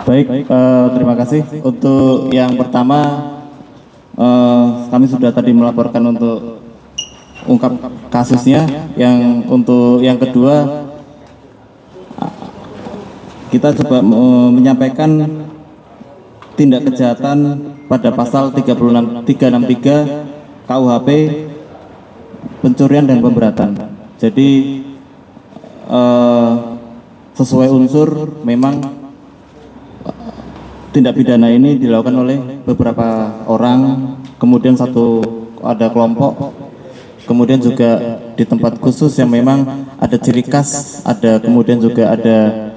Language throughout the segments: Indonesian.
Baik, terima kasih. Untuk yang pertama, kami sudah tadi melaporkan untuk ungkap kasusnya. Untuk yang kedua, kita coba menyampaikan tindak kejahatan pada pasal 363 KUHP pencurian dan pemberatan. Jadi sesuai unsur memang tindak pidana ini dilakukan oleh beberapa orang, kemudian ada kelompok, kemudian juga di tempat khusus yang memang ada ciri khas, kemudian juga ada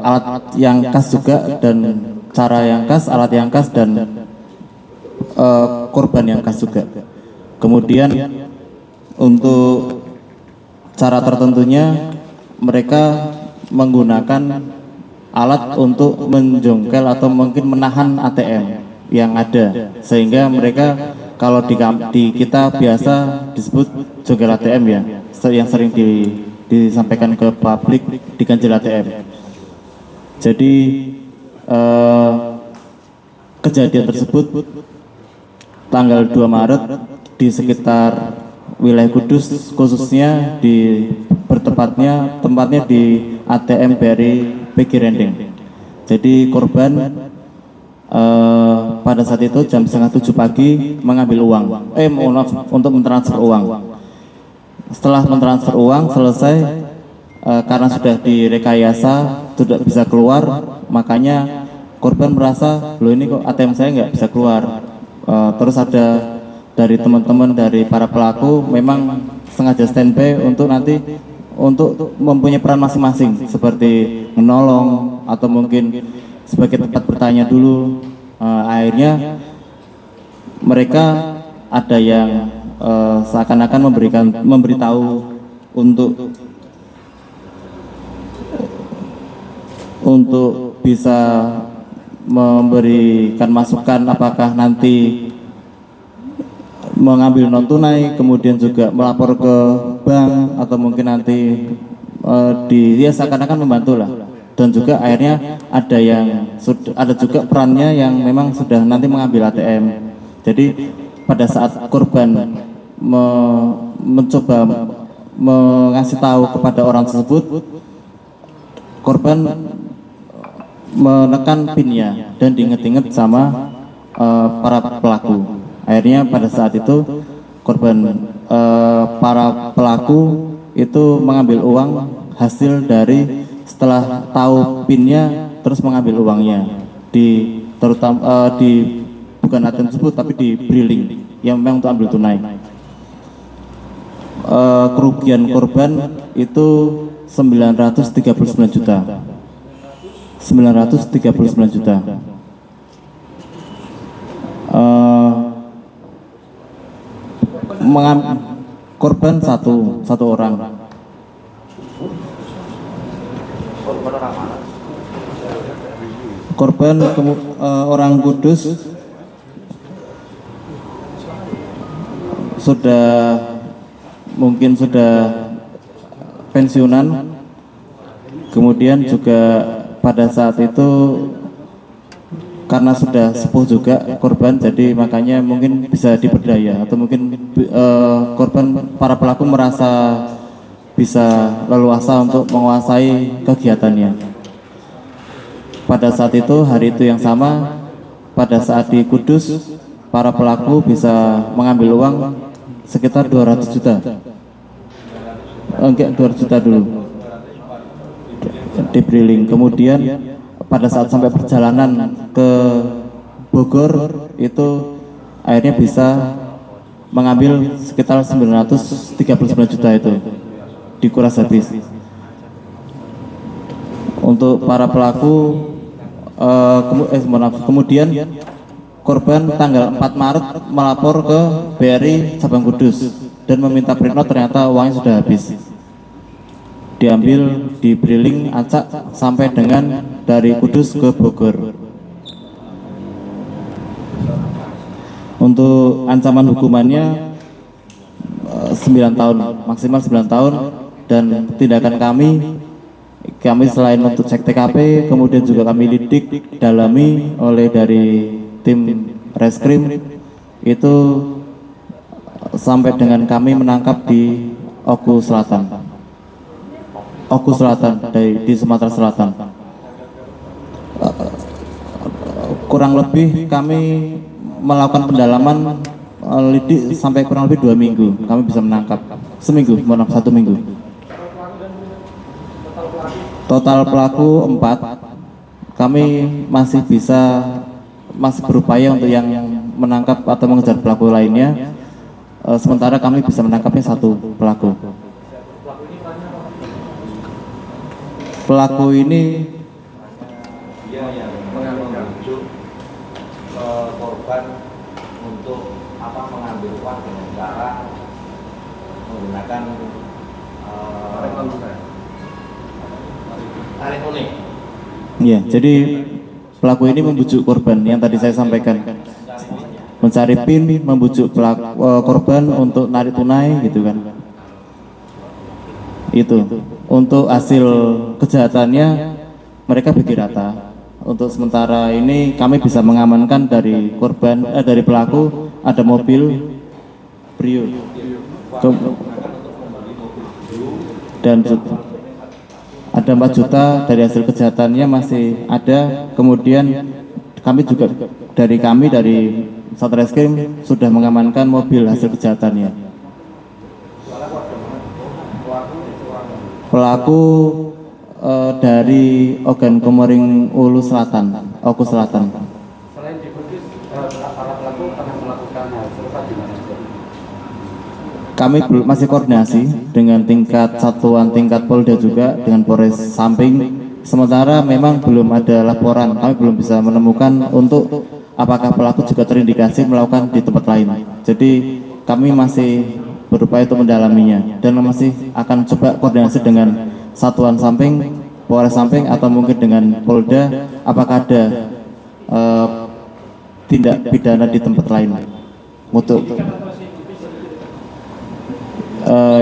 alat yang khas juga, dan cara yang khas, alat yang khas, dan korban yang khas juga. Kemudian untuk cara tertentunya mereka menggunakan alat untuk menjongkel atau mungkin menahan ATM yang ada, sehingga mereka kalau di kita biasa disebut jongkel ATM ya, yang sering disampaikan ke publik di ganjil ATM. Jadi kejadian tersebut tanggal 2 Maret di sekitar wilayah Kudus, khususnya tempatnya di ATM BRI Pegi Rendeng. Jadi korban pada saat itu jam 6:30 pagi mengambil uang, untuk mentransfer uang. Setelah mentransfer uang selesai, karena sudah direkayasa tidak bisa keluar, makanya korban merasa, loh ini kok ATM saya nggak bisa keluar. Terus ada dari teman-teman dari para pelaku memang sengaja standby untuk mempunyai peran masing-masing, seperti menolong atau mungkin sebagai tempat bertanya dulu. Akhirnya mereka ada yang seakan-akan memberitahu untuk bisa memberikan masukan apakah nanti mengambil non tunai, kemudian juga melapor ke bank, atau mungkin nanti dia seakan-akan membantu lah. Dan juga akhirnya ada juga perannya yang memang sudah nanti mengambil ATM. Jadi pada saat korban mencoba mengasih tahu kepada orang tersebut, korban menekan pinnya dan diinget-inget sama para pelaku. Akhirnya pada saat itu para pelaku itu mengambil uang hasil dari setelah tahu pinnya, terus mengambil uangnya bukan ATM tersebut tapi di Briling yang memang untuk ambil tunai. Kerugian korban itu 939 juta. Korban satu orang. Korban orang Kudus, mungkin sudah pensiunan, kemudian juga pada saat itu karena sudah sepuh juga korban, jadi makanya mungkin bisa diperdaya, atau mungkin para pelaku merasa bisa leluasa untuk menguasai kegiatannya. Pada saat itu, hari itu yang sama, pada saat di Kudus, para pelaku bisa mengambil uang sekitar 200 juta. Enggak, 200 juta dulu di Briling. Kemudian pada saat sampai perjalanan ke Bogor itu akhirnya bisa mengambil sekitar 939 juta itu, dikuras habis. Untuk para pelaku kemudian korban tanggal 4 Maret melapor ke BRI Cabang Kudus dan meminta print out, ternyata uangnya sudah habis. diambil di Briling, Acak sampai dengan dari Kudus ke Bogor. Untuk ancaman hukumannya 9 tahun, maksimal 9 tahun, dan tindakan kami selain untuk cek TKP, kemudian juga kami lidik, dalami oleh dari tim reskrim itu sampai dengan kami menangkap di Oku Selatan di Sumatera Selatan. Kurang lebih kami melakukan pendalaman lidik sampai kurang lebih 2 minggu, kami bisa menangkap 1 minggu. Total pelaku 4. Kami masih berupaya untuk yang menangkap atau mengejar pelaku lainnya. Sementara kami bisa menangkapnya 1 pelaku. Pelaku ini dia yang membujuk korban untuk mengambil uang dengan cara menggunakan tarik unik. Ya, jadi pelaku ini membujuk korban yang tadi saya sampaikan, mencari PIN, membujuk korban untuk narik tunai, gitu kan. Itu untuk hasil kejahatannya mereka bagi rata. Untuk sementara ini kami bisa mengamankan dari dari pelaku ada mobil Brio dan ada 4 juta dari hasil kejahatannya masih ada. Kemudian kami juga dari Satreskrim sudah mengamankan mobil hasil kejahatannya. Pelaku dari Ogan Komering Ulu Selatan, Oku Selatan. Selain di Bugis, para pelaku pernah melakukan hal serupa di mana? Kami masih koordinasi dengan tingkat Polda juga dengan Polres Samping. Sementara memang belum ada laporan, kami belum bisa menemukan untuk apakah pelaku juga terindikasi melakukan di tempat lain. Jadi kami masih berupaya untuk mendalaminya dan masih akan coba koordinasi dengan Satuan Samping, Polres Samping atau mungkin dengan Polda apakah ada tindak pidana di tempat lain. Untuk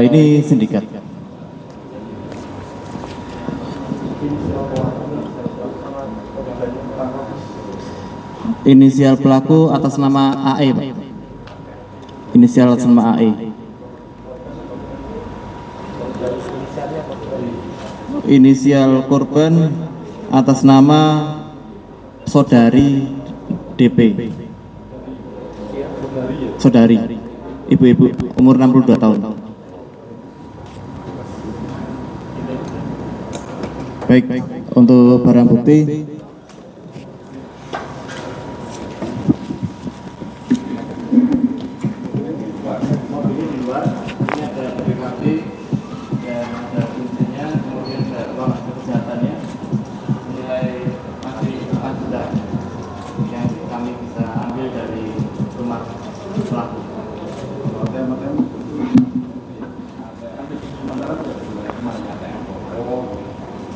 ini sindikat. Inisial pelaku atas nama AE, Pak. Inisial atas nama AE. Inisial korban atas nama Saudari DP. Saudari, ibu-ibu umur 62 tahun. Baik, untuk barang bukti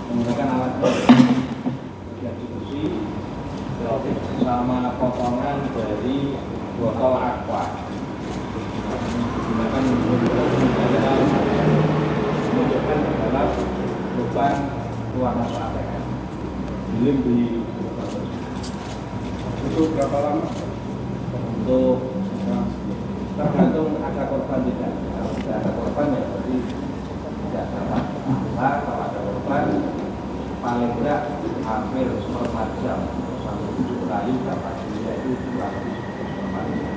menggunakan alat distribusi sama potongan dari botol aqua digunakan menunjukkan adalah lubang keluar masuk ATM dilim di itu berapa lama untuk tergantung ada korban tidak. Kalau tidak ada korban ya berarti tidak dapat apa. Kalau ada korban paling berat hampir seperempat jam sampai 7 kali dapat yaitu kurang lebih seperempat jam.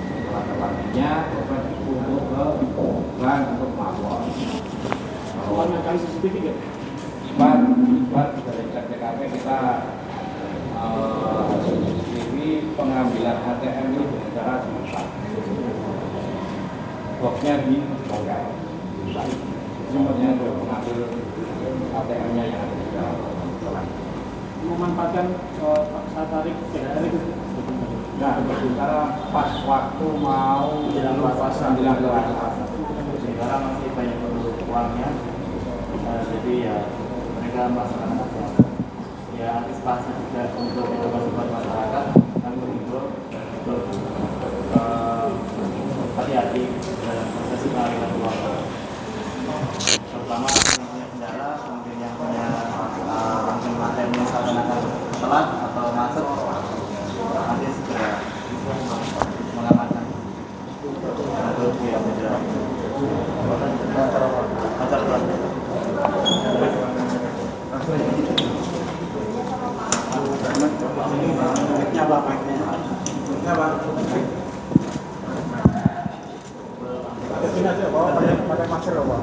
Setelah terlatihnya korban dikumpul ke bank untuk melapor. Kalau kali CCTV nggak? Ibat dari cek TKP kita CCTV pengambilan ATM ini dengan cara dimasak. Boxnya dibongkar. Semuanya mengambil ATM-nya yang ada di dalam telan. Memanfaatkan saat tarik, tarik. Nah, sementara pas waktu mau menjelang puasa, sekarang masih banyak uangnya. Jadi ya mereka melaksanakan apa? Ya antisipasi juga untuk edukasi buat masyarakat. Kami mengimbau untuk hati-hati dalam proses penarikan uang, terutama yang punya kendala, mungkin yang punya langsung materi misalkan akan telat atau macet, nanti segera mengamankan untuk dia berjalan. Pakai masker apa?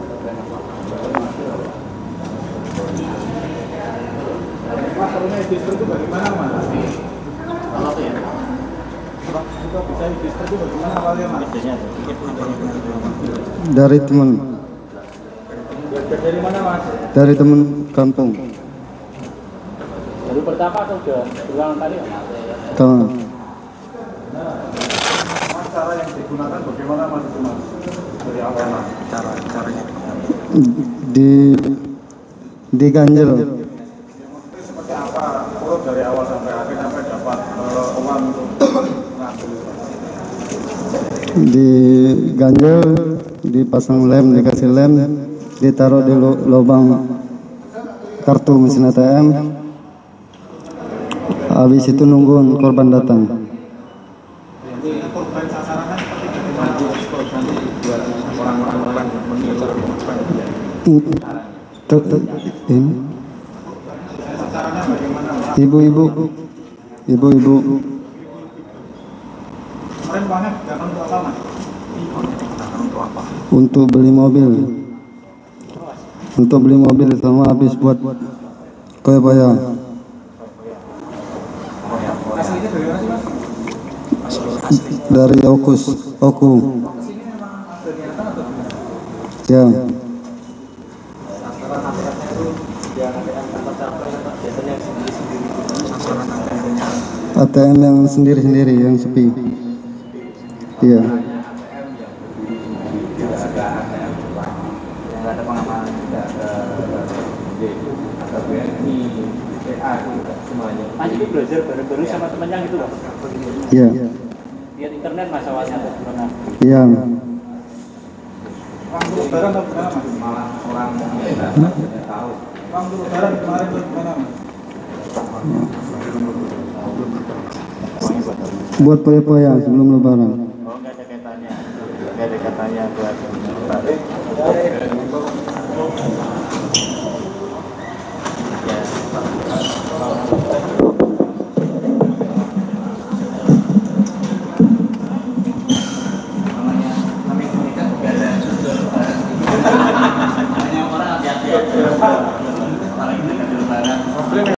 Masalahnya register itu bagaimana mas? Kalau tuh ya, Kita bisa register itu bagaimana awalnya mas? Dari teman, Dari mana mas? dari teman kampung. baru pertama atau udah berulang kali ya? Tahu. Mas cara yang digunakan bagaimana mas itu mas? Dari awal mas? Caranya? Diganjel. Seperti apa? Urut dari awal sampai akhir sampai dapat uang untuk mengambil. Diganjel, dipasang lem, dikasih lem, ditaruh di lubang kartu mesin ATM. Habis itu nunggu korban datang. Jadi korban sasarannya seperti bagaimana mas? Korban buat orang-orang mengejar korban. Ini Sasarannya bagaimana mas? ibu-ibu. Kemarin uangnya digunakan untuk apa mas? Untuk beli mobil. Untuk beli mobil sama habis buat koya-koya. Aslinya dari mana sih mas? Dari Oku. Kesini memang ada niatan atau gimana? Ya. Sasaran-sasarannya itu dia kantor capres atau biasanya sendiri-sendiri. Sasaran ATM yang sendiri-sendiri yang sepi. Iya. Nggak ada pengamanan, tidak ada BNI, PA, semuanya. Mas itu belajar bareng-bareng sama temennya gitu loh. Iya. Lihat internet mas awalnya atau gimana? Iya. uang untuk lebaran atau gimana mas? Malah orang tidak tahu. Uang untuk lebaran kemarin itu gimana mas? Buat poya-poya sebelum lebaran. Oh nggak ada kaitannya buat